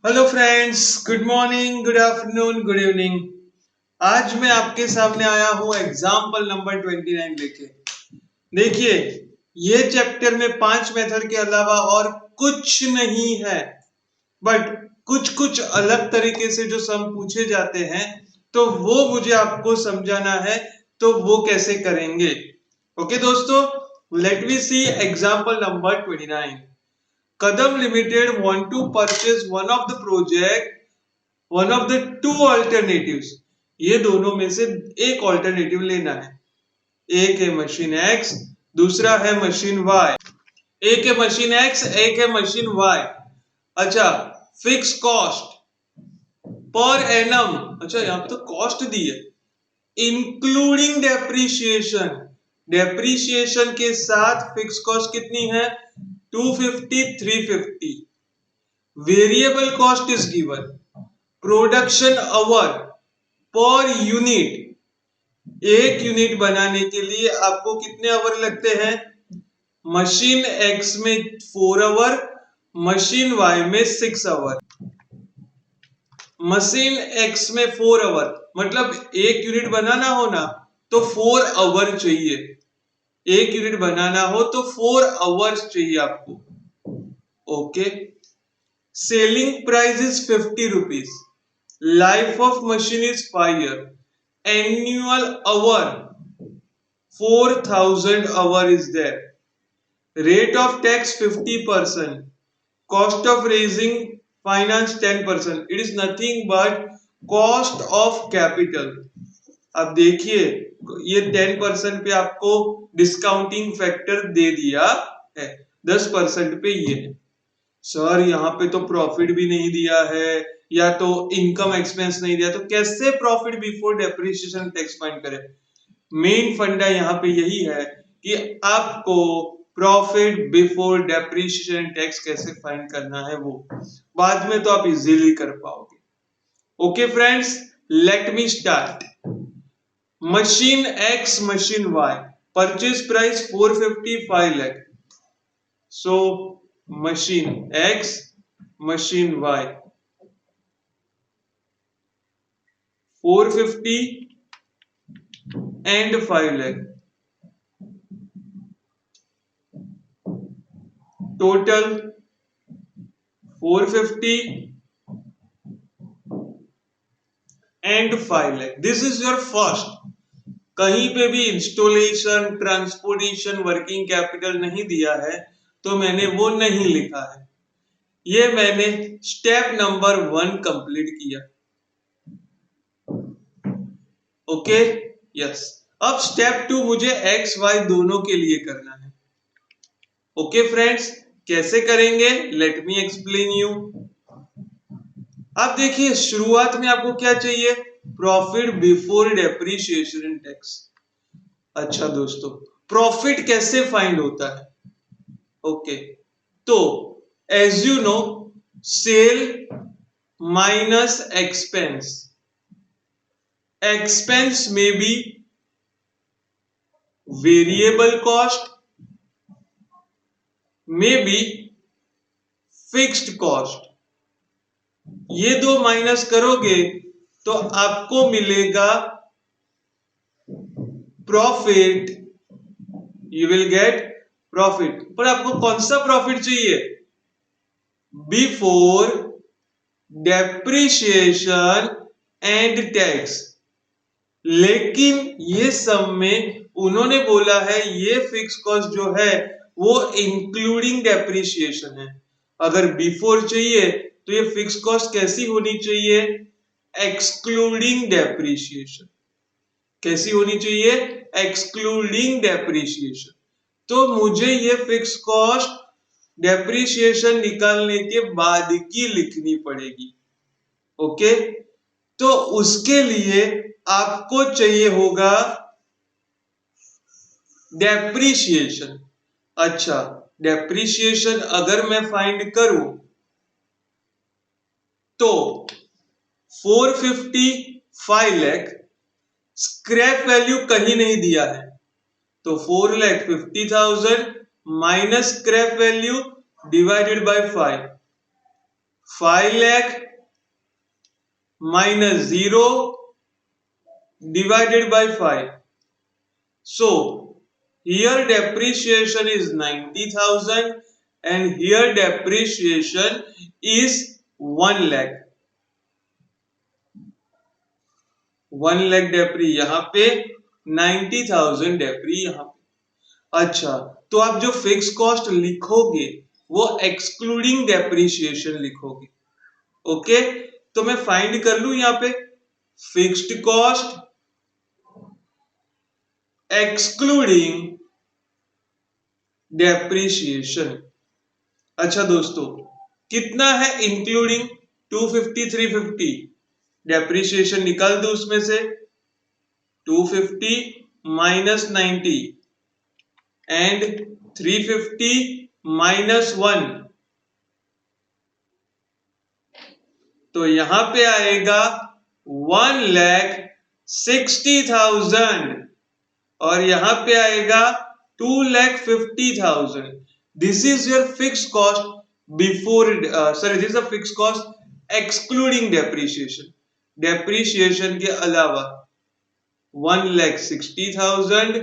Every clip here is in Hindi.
Hello friends, good morning, good afternoon, good evening. आज मैं आपके सामने आया हूँ एग्जाम्पल नंबर 29 लेके। देखिए, ये चैप्टर में 5 मेथड के अलावा और कुछ नहीं है, बट कुछ कुछ अलग तरीके से जो सम पूछे जाते हैं तो वो मुझे आपको समझाना है, तो वो कैसे करेंगे। ओके दोस्तों, let me C example number 29। Kadam Limited want to purchase one of the two alternatives। ये दोनों में से एक ऑल्टरनेटिव लेना है। एक है मशीन X, दूसरा है मशीन Y। एक है मशीन X, एक है मशीन Y। अच्छा, फिक्स कॉस्ट पर एनम, अच्छा यहाँ पे तो कॉस्ट दी है, इंक्लूडिंग डेप्रीशिएशन। डेप्रीशिएशन के साथ फिक्स कॉस्ट कितनी है? 250, 350। Variable cost is given. Production hour per unit, एक यूनिट बनाने के लिए आपको कितने आवर लगते हैं? मशीन एक्स में 4 आवर, मशीन वाई में 6 आवर। मशीन एक्स में 4 आवर मतलब एक यूनिट बनाना हो ना तो 4 आवर चाहिए। एक यूनिट बनाना हो तो 4 आवर्स चाहिए आपको। Okay, selling price is 50 rupees, life of machine is 5 year, annual hour 4000 hour is there, rate of tax 50%, cost of raising finance 10%। It is nothing but cost of capital. अब देखिए, ये 10% पे आपको डिस्काउंटिंग फैक्टर दे दिया है, 10% पे ये है। सर यहाँ पे तो प्रॉफिट भी नहीं दिया है या तो इनकम एक्सपेंस नहीं दिया, तो कैसे profit before depreciation tax find करें? मेन फंडा यहाँ पे यही है कि आपको प्रॉफिट बिफोर डेप्रिसिएशन टैक्स कैसे फाइंड करना है, वो बाद में तो आप इजीली कर पाओगे। Okay friends, let me start. Machine X, machine Y, purchase price 450, 5 lakh. So machine X, machine Y, 450 and 5 lakh, total 450 and 5 lakh। this is your first। कहीं पे भी इंस्टॉलेशन, ट्रांसपोर्टेशन, वर्किंग कैपिटल नहीं दिया है तो मैंने वो नहीं लिखा है। ये मैंने स्टेप नंबर 1 कंप्लीट किया। Okay, yes. अब स्टेप 2 मुझे एक्स वाई दोनों के लिए करना है। ओके फ्रेंड्स, कैसे करेंगे? Let me explain you. अब देखिए, शुरुआत में आपको क्या चाहिए? Profit before depreciation tax. अच्छा दोस्तों, प्रॉफिट कैसे फाइंड होता है? ओके, तो as you know, sale minus expense, expense में बी वेरिएबल कॉस्ट, में बी फिक्स्ड कॉस्ट। ये दो माइनस करोगे तो आपको मिलेगा profit. You will get profit. पर आपको कौन सा प्रॉफिट चाहिए? Before depreciation and tax. लेकिन ये सब में उन्होंने बोला है ये फिक्स कॉस्ट जो है वो इंक्लूडिंग डेप्रिसिएशन है। अगर बिफोर चाहिए तो ये फिक्स कॉस्ट कैसी होनी चाहिए? Excluding depreciation. कैसी होनी चाहिए? Excluding depreciation. तो मुझे ये फिक्स कॉस्ट डेप्रिसिएशन निकालने के बाद की लिखनी पड़ेगी। ओके, तो उसके लिए आपको चाहिए होगा डेप्रिसिएशन। अच्छा, डेप्रिसिएशन अगर मैं फाइंड करूं तो 450, 5 लाख, स्क्रैप वैल्यू कहीं नहीं दिया है तो 4,50,000 minus scrap value divided by 5, 5 lakh minus 0 divided by 5. So here depreciation is 90,000 and here depreciation is 1 lakh. 1 lakh डेप्री यहाँ पे, 90,000 डेप्री यहाँ पे। अच्छा, तो आप जो फिक्स कॉस्ट लिखोगे वो एक्सक्लूडिंग डेप्रीशिएशन लिखोगे। ओके, तो मैं फाइंड कर लू यहाँ पे फिक्स्ड कॉस्ट एक्सक्लूडिंग डेप्रीशिएशन। अच्छा दोस्तों, कितना है इंक्लूडिंग? 250 350, डेप्रीशिएशन निकाल दो उसमें से। 250 माइनस 90 एंड 350 माइनस 1, तो यहां पे आएगा 1,60,000 और यहां पे आएगा 2,50,000। This is your fix cost before, sorry, this is a fix cost excluding depreciation, depreciation के अलावा। 1,60,000,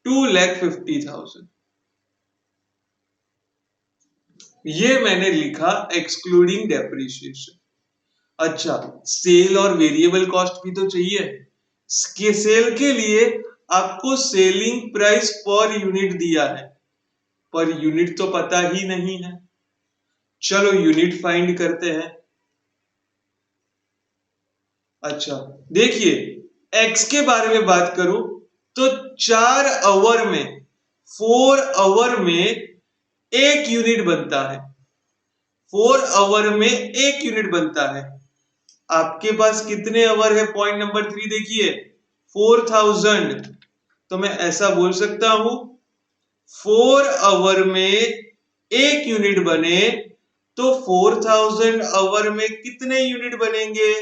2,50,000, ये मैंने लिखा एक्सक्लूडिंग डेप्रीशिएशन। अच्छा, सेल और वेरिएबल कॉस्ट भी तो चाहिए। सेल के लिए आपको सेलिंग प्राइस पर यूनिट दिया है, पर यूनिट तो पता ही नहीं है। चलो यूनिट फाइंड करते हैं। अच्छा देखिए, एक्स के बारे में बात करूं तो 4 आवर में, 4 आवर में एक यूनिट बनता है। 4 आवर में एक यूनिट बनता है। आपके पास कितने आवर है? पॉइंट नंबर 3 देखिए, 4000। तो मैं ऐसा बोल सकता हूं 4 आवर में एक यूनिट बने तो 4000 आवर में कितने यूनिट बनेंगे?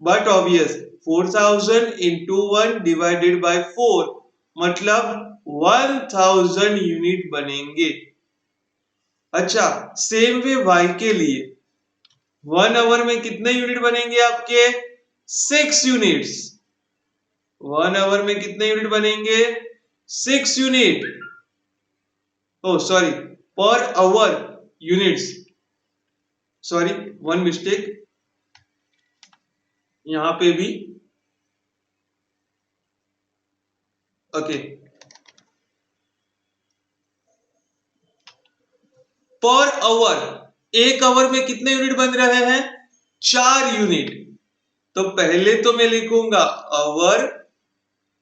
But obvious 4000 into 1 divided by 4 मतलब 1000 यूनिट बनेंगे। अच्छा, सेम वे वाई के लिए 1 आवर में कितने यूनिट बनेंगे आपके? 6 यूनिट्स। 1 आवर में कितने यूनिट बनेंगे? 6 unit. Oh sorry, per hour units, sorry, one mistake यहां पे भी। ओके, पर आवर, एक आवर में कितने यूनिट बन रहे हैं? 4 यूनिट। तो पहले तो मैं लिखूंगा आवर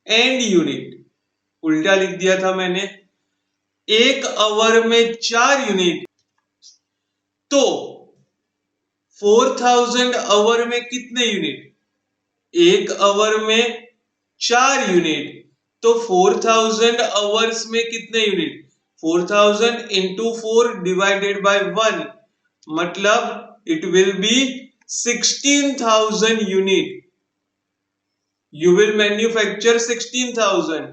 एंड यूनिट, उल्टा लिख दिया था मैंने। एक आवर में 4 यूनिट, तो 4000 आवर में कितने यूनिट? एक आवर में 4 यूनिट, तो 4000 आवर्स में कितने यूनिट? 4000 इंटू 4 डिवाइडेड बाय 1 मतलब it will be 16,000 unit. You will manufacture 16,000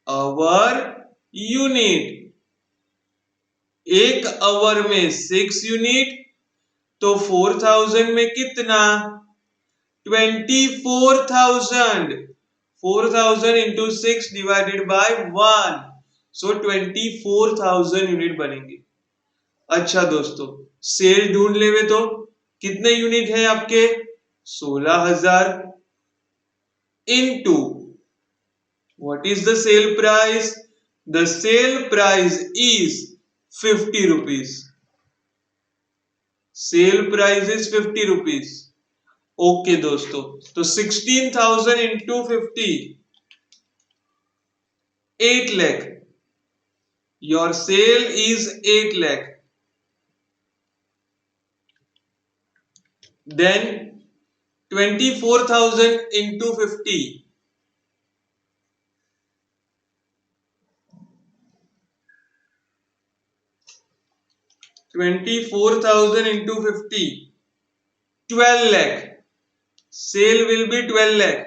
hour unit. एक आवर में 6 यूनिट, तो 4000 में कितना? 24,000। 4000 into 6 divided by 1, so 24,000 unit बनेंगे। अच्छा दोस्तों, सेल ढूंढ लेवे तो कितने यूनिट है आपके? 16,000 into what is the sale price? The sale price is 50 rupees. Sale price is 50 rupees. Okay दोस्तों, तो 16,000 into 50, 8 lakh. Your sale is 8 lakh. Then 24,000 into 50, 24,000 into 50, 12 lakh. Sale will be 12 lakh.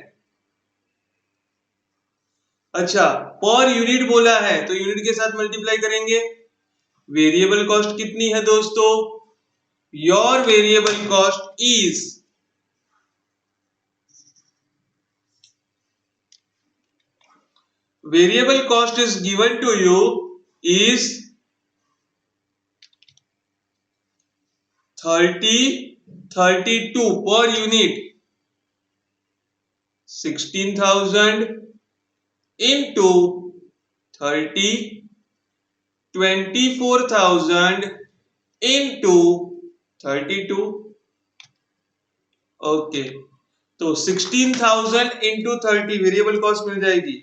अच्छा, पर यूनिट बोला है तो यूनिट के साथ मल्टीप्लाई करेंगे। वेरिएबल कॉस्ट कितनी है दोस्तों? Your variable cost is variable cost is given to you is 32 per unit, 16,000 into 30, 24,000 into 32. Okay, तो 16,000 into 30 वेरिएबल कॉस्ट मिल जाएगी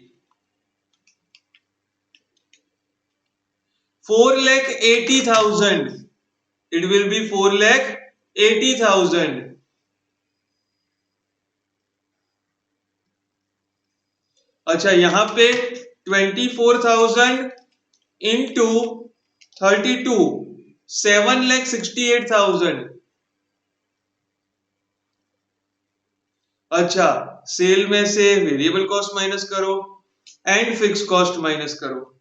4,80,000. It will B 4,80,000. अच्छा, यहां पे 24,000 इंटू 32, 7,68,000. अच्छा, सेल में से वेरिएबल कॉस्ट माइनस करो एंड फिक्स कॉस्ट माइनस करो.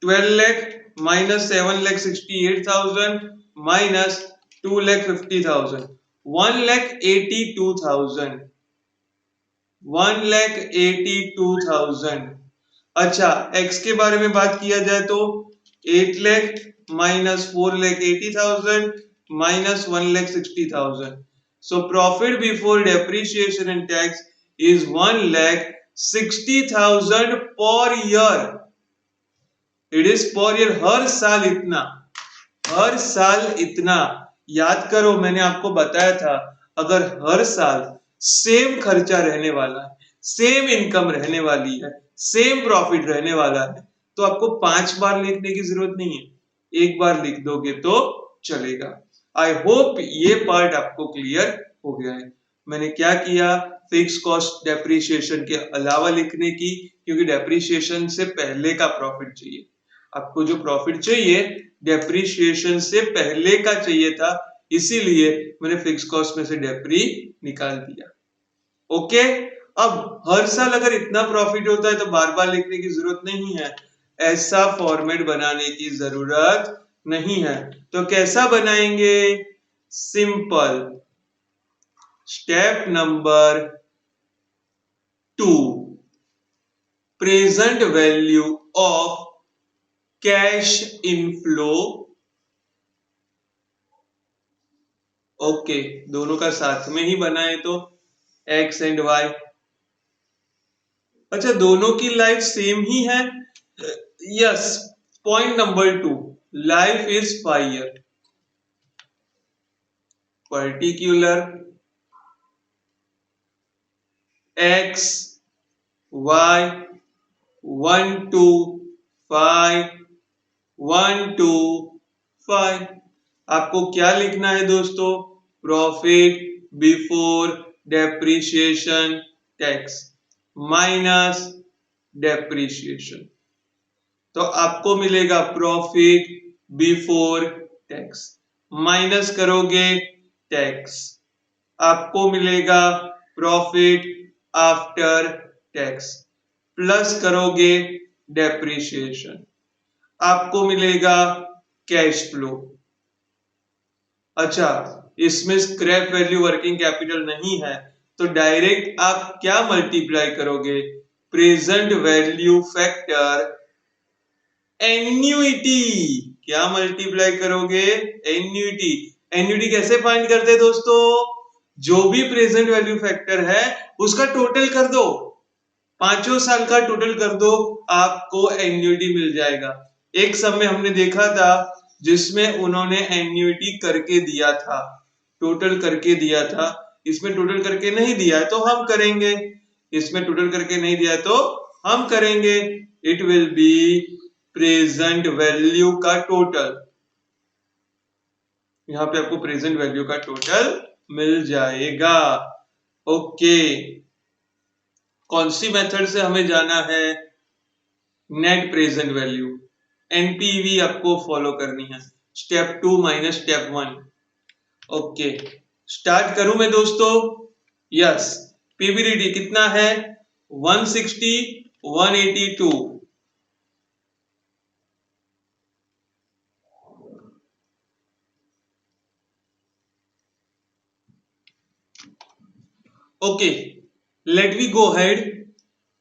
12 लाख माइनस 7,68,000 माइनस 2,50,000, 1,82,000. 1,82,000. अच्छा, x के बारे में बात किया जाए तो 8 lakh minus 4,80,000 minus 1,60,000. So profit before depreciation and tax is 1,60,000 per year. It is per year. हर साल इतना, हर साल इतना. याद करो, मैंने आपको बताया था अगर हर साल सेम खर्चा रहने वाला है, सेम इनकम रहने वाली है, सेम प्रॉफिट रहने वाला है, तो आपको 5 बार लिखने की जरूरत नहीं है, एक बार लिख दोगे तो चलेगा. आई होप ये पार्ट आपको क्लियर हो गया है. मैंने क्या किया, फिक्स कॉस्ट डेप्रिसिएशन के अलावा लिखने की, क्योंकि डेप्रिसिएशन से पहले का प्रॉफिट चाहिए. आपको जो प्रॉफिट चाहिए डेप्रिसिएशन से पहले का चाहिए था, इसीलिए मैंने फिक्स कॉस्ट में से डेप्री निकाल दिया. ओके, अब हर साल अगर इतना प्रॉफिट होता है तो बार बार लिखने की जरूरत नहीं है, ऐसा फॉर्मेट बनाने की जरूरत नहीं है. तो कैसा बनाएंगे, simple. Step number 2, present value of cash inflow. Okay, दोनों का साथ में ही बनाए तो एक्स एंड वाई. अच्छा, दोनों की लाइफ सेम ही है. Yes. Point number 2, life is 5 year. Particular X Y 1 to 5, 1 to 5. आपको क्या लिखना है दोस्तों, profit before depreciation tax minus depreciation. तो आपको मिलेगा प्रॉफिट बिफोर टैक्स, माइनस करोगे टैक्स, आपको मिलेगा प्रॉफिट आफ्टर टैक्स, प्लस करोगे डेप्रिसिएशन, आपको मिलेगा कैश फ्लो. अच्छा, इसमें स्क्रैप वैल्यू वर्किंग कैपिटल नहीं है, तो डायरेक्ट आप क्या मल्टीप्लाई करोगे, प्रेजेंट वैल्यू फैक्टर एन्युइटी. क्या मल्टीप्लाई करोगे, एन्युइटी. एन्युइटी कैसे फाइंड करते हैं दोस्तों, जो भी प्रेजेंट वैल्यू फैक्टर है उसका टोटल कर दो, 5 साल का टोटल कर दो, आपको एन्युइटी मिल जाएगा. एक समय हमने देखा था जिसमें उन्होंने एन्युइटी करके दिया था, टोटल करके दिया था. इसमें टोटल करके नहीं दिया है तो हम करेंगे, इसमें टोटल करके नहीं दिया है तो हम करेंगे. It will be present value का टोटल. यहां पे आपको प्रेजेंट वैल्यू का टोटल मिल जाएगा. ओके, कौन सी मेथड से हमें जाना है, नेट प्रेजेंट वैल्यू, एनपीवी आपको फॉलो करनी है. Step 2 minus step 1. Okay, start करूं मैं दोस्तों. यस. पीबीडीटी कितना है, 160, 182. Okay, let me go ahead.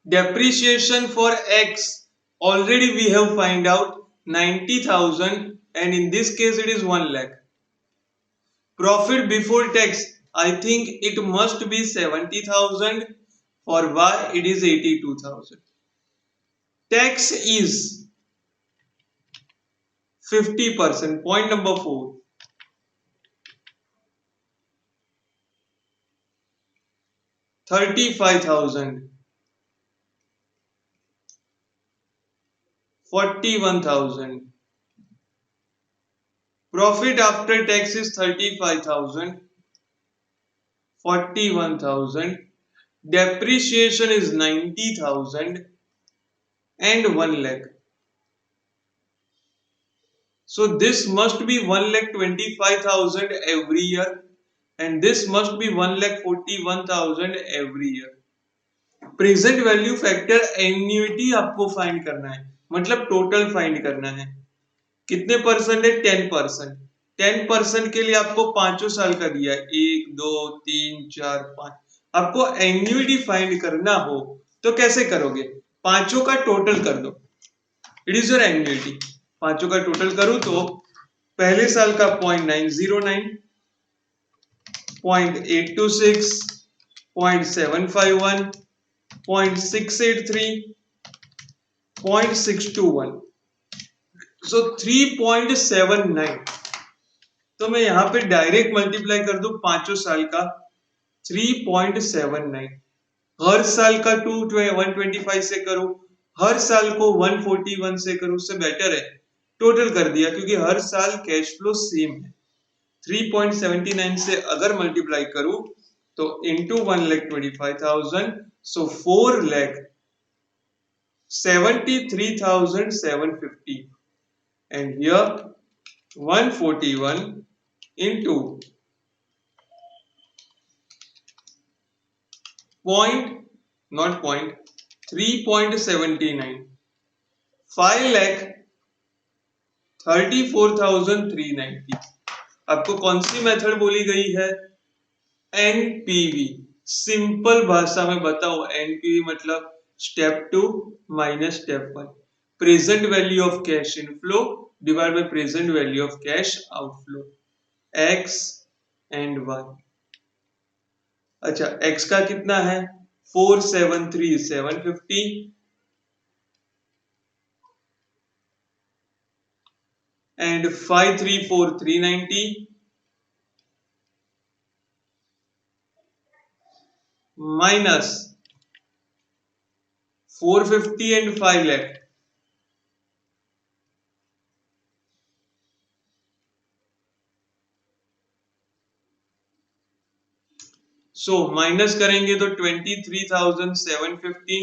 Depreciation for X, already we have find out 90,000 and in this case it is 1 lakh. Profit before tax, I think it must be 70,000. For Y it is 82,000. Tax is 50%. Point number 4. 35,000. 41,000. Profit after tax is 35,000. 41,000. Depreciation is 90,000 and 1 lakh. So this must be 1,25,000 every year and this must be 1,41,000 every year. Present value factor annuity आपको फाइंड करना है, मतलब टोटल फाइंड करना है. कितने परसेंट है? 10%. 10% के लिए आपको 5 साल का दिया है, 1 2 3 4 5. आपको एन्युटी फाइंड करना हो तो कैसे करोगे? पांचों का टोटल कर दो, इट इज योर एन्युटी. पांचों का टोटल करूं तो पहले साल का 0.909, 0.826, 0.751, 0.683, 0.621, सो 3.79. तो मैं यहां पे डायरेक्ट मल्टीप्लाई कर दूं पांचों साल का 3.79. हर साल का 125 से करो, हर साल को 141 से करो, उससे बेटर है टोटल कर दिया क्योंकि हर साल कैश फ्लो सेम है. 3.79 से अगर मल्टीप्लाई करूं तो into 1,25,000, so 4,73,750 and here 141 into point, not point, 3.79, 5,34,390. आपको कौन सी मेथड बोली गई है? एनपीवी. सिंपल भाषा में बताओ, एनपीवी मतलब step 2 minus step 1. Present value of cash inflow divide by present value of cash outflow, X and Y. अच्छा, x का कितना है? 473,750 and 534,390 minus 450 and 5 lakh. So minus करेंगे तो 23,750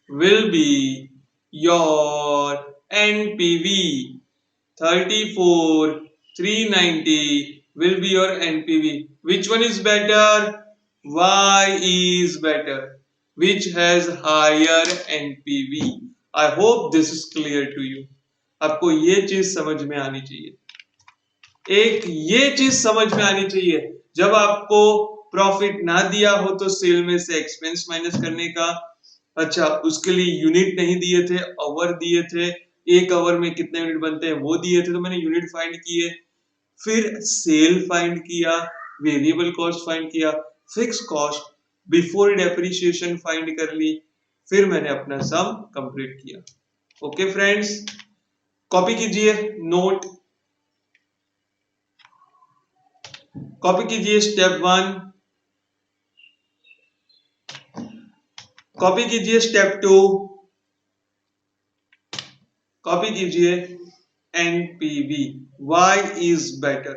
will be your NPV. 34,390 will be your NPV. Which one is better? Y is better, which has higher NPV. I hope this is clear to you. आपको ये चीज समझ में आनी चाहिए. एक ये चीज समझ में आनी चाहिए, जब आपको प्रॉफिट ना दिया हो तो सेल में से एक्सपेंस माइनस करने का. अच्छा, उसके लिए यूनिट नहीं दिए थे, आवर दिए थे. एक आवर में कितने यूनिट बनते हैं वो दिए थे, तो मैंने यूनिट फाइंड किए. फिर सेल फाइंड किया, वेरिएबल कॉस्ट फाइंड किया, fix cost before depreciation find कर ली. फिर मैंने अपना सम कंप्लीट किया. ओके फ्रेंड्स, कॉपी कीजिए नोट. कॉपी कीजिए स्टेप 1, कॉपी कीजिए स्टेप 2, कॉपी कीजिए NPV. Y is better,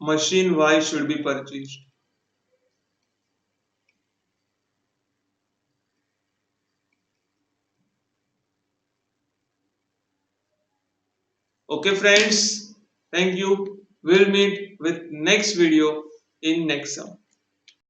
machine Y should be purchased. Okay friends, thank you. We'll meet with next video in next sum.